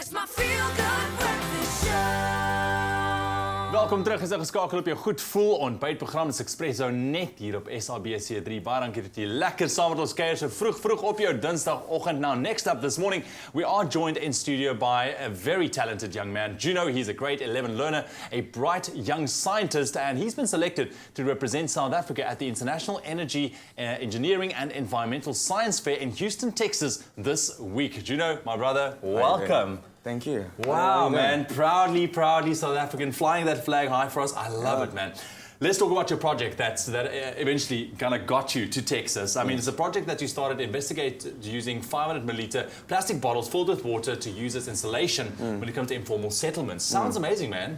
It's my feel-good breakfast show. Welkom terug, is geskakel op jou goed voel ontbytprogram. Dis Expresso net hier op SABC3. Baie dankie dat jy lekker saam met ons kuier so vroeg op jou Dinsdagoggend. Now, next up this morning, we are joined in studio by a very talented young man. Juno, he's a grade 11 learner, a bright young scientist, and he's been selected to represent South Africa at the International Energy, Engineering and Environmental Science Fair in Houston, Texas this week. Juno, my brother, welcome. Thank you. Wow, man. Proudly South African, flying that flag high for us. I love it, man. Let's talk about your project that eventually kind of got you to Texas. I mean, it's a project that you started to investigate using 500 milliliter plastic bottles filled with water to use as insulation when it comes to informal settlements. Sounds amazing, man.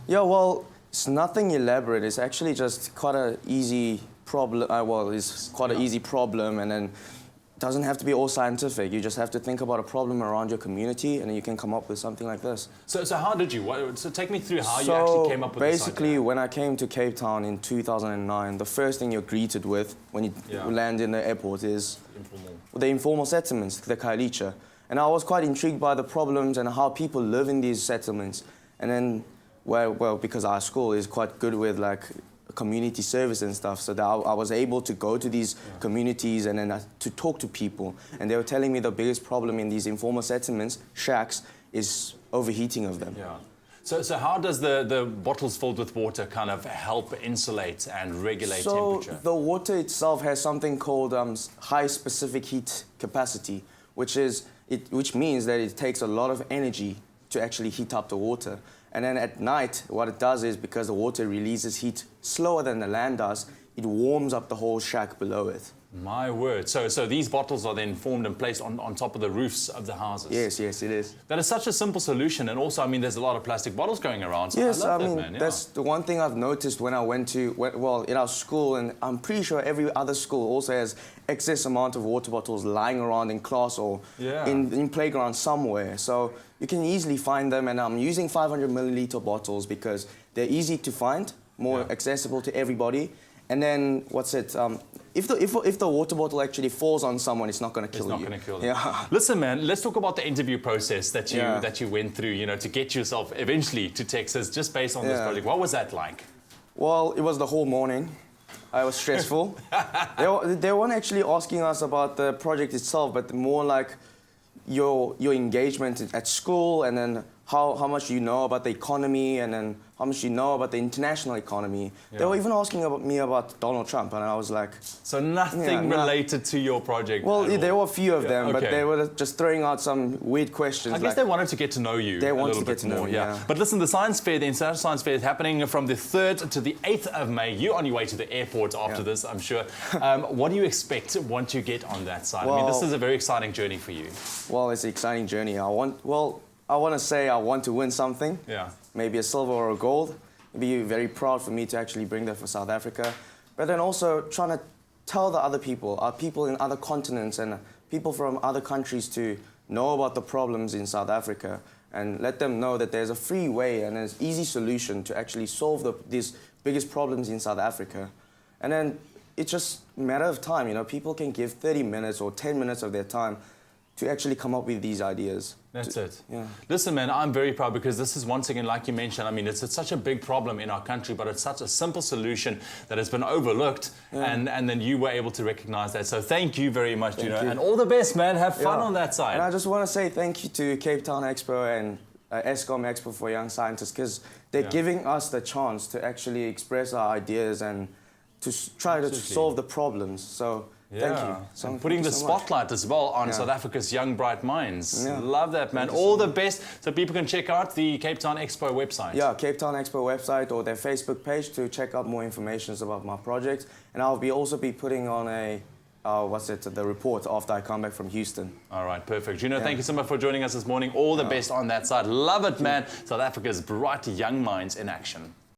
Yeah, well, it's nothing elaborate. It's actually just quite an easy problem. It's quite an easy problem, and then it doesn't have to be all scientific. You just have to think about a problem around your community, and then you can come up with something like this. So how did you? So take me through how you actually came up with this idea. Basically, when I came to Cape Town in 2009, the first thing you're greeted with when you land in the airport is the informal settlements, the Kailicha. And I was quite intrigued by the problems and how people live in these settlements. And then, well, because our school is quite good with like community service and stuff, so that I was able to go to these communities and then to talk to people, and they were telling me the biggest problem in these informal settlements, shacks, is overheating of them. Yeah. So how does the bottles filled with water kind of help insulate and regulate temperature? So the water itself has something called high specific heat capacity, which means that it takes a lot of energy to actually heat up the water. And then at night, what it does is, because the water releases heat slower than the land does, it warms up the whole shack below it. My word. So these bottles are then formed and placed on top of the roofs of the houses? Yes, it is. That is such a simple solution. And also, I mean, there's a lot of plastic bottles going around. So Yes, I love I mean, that, man. that's the one thing I've noticed when I went to, in our school, and I'm pretty sure every other school also has excess amount of water bottles lying around in class or in playground somewhere. So you can easily find them, and I'm using 500 milliliter bottles because they're easy to find, more accessible to everybody. And then, if the water bottle actually falls on someone, it's not going to kill you. It's not going to kill them. Yeah. Listen, man, let's talk about the interview process that you went through, you know, to get yourself eventually to Texas, just based on this project. What was that like? Well, it was the whole morning. I was stressful. They weren't actually asking us about the project itself, but more like your engagement at school, and then how much you know about the economy, and then how much you know about the international economy. They were even asking me about Donald Trump, and I was like... So nothing related to your project? Well, there were a few of them, but they were just throwing out some weird questions. I guess they wanted to get to know you They a wanted little to get bit to know more, me, yeah. But listen, the Science Fair, the International Science Fair, is happening from the 3rd to the 8th of May. You're on your way to the airport after this, I'm sure. What do you expect once you get on that side? I mean, this is a very exciting journey for you. Well, it's an exciting journey. I want to say I want to win something. Yeah. Maybe a silver or a gold. It'd be very proud for me to actually bring that for South Africa. But then also trying to tell the other people, people in other continents and people from other countries, to know about the problems in South Africa and let them know that there's a free way and there's easy solution to actually solve these biggest problems in South Africa. And then it's just a matter of time, you know, people can give 30 minutes or 10 minutes of their time to actually come up with these ideas. That's it. Yeah. Listen, man, I'm very proud because this is, once again, like you mentioned, I mean, it's such a big problem in our country, but it's such a simple solution that has been overlooked, and then you were able to recognize that. So thank you very much, Juno, and all the best, man. Have fun on that side. And I just want to say thank you to Cape Town Expo and ESCOM Expo for Young Scientists, because they're giving us the chance to actually express our ideas and to try to solve the problems. So thank you. So putting the spotlight as well on South Africa's young, bright minds. Love that, man. All the best. So people can check out the Cape Town Expo website. Yeah, Cape Town Expo website or their Facebook page to check out more information about my project. And I'll also be putting on the report after I come back from Houston. All right, perfect. Juno, thank you so much for joining us this morning. All the best on that side. Love it, man. South Africa's bright young minds in action.